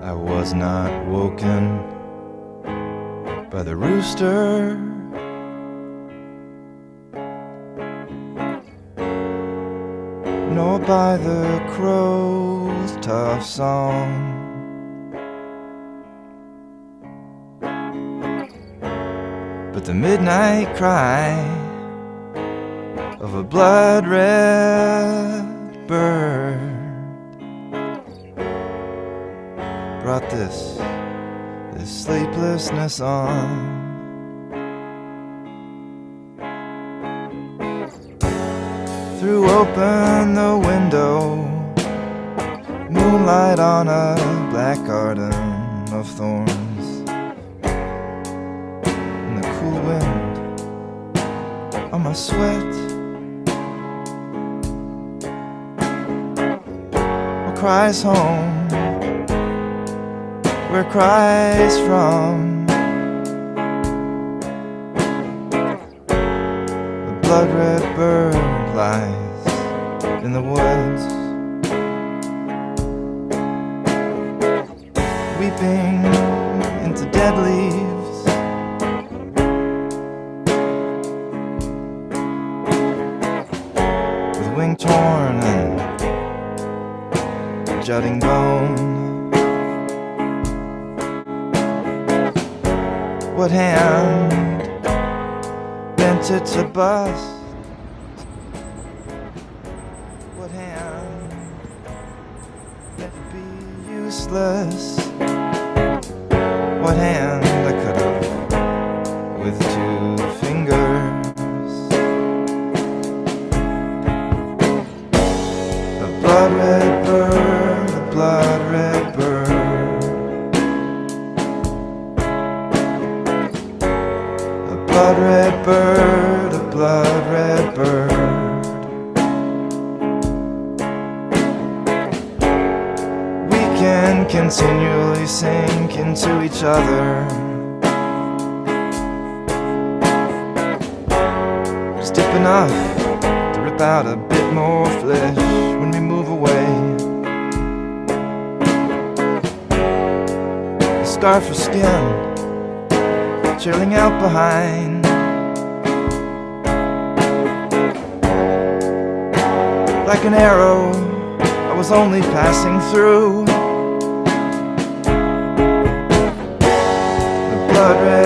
I was not woken by the rooster, nor by the crow's tough song. But the midnight cry of a blood-red bird brought this sleeplessness on. Threw open the window, moonlight on a black garden of thorns, and the cool wind on my sweat. What cries home? Where cries from? The blood-red bird lies in the woods, weeping into dead leaves. With wing torn and jutting bone. What hand bent it to bust? What hand meant to be useless? What hand I could have with 2 fingers? A blood-red bird, a blood-red bird. Blood-red bird, a blood-red bird. We can continually sink into each other, just deep enough to rip out a bit more flesh when we move away. A scar for skin, chilling out behind. Like an arrow, I was only passing through. The blood-red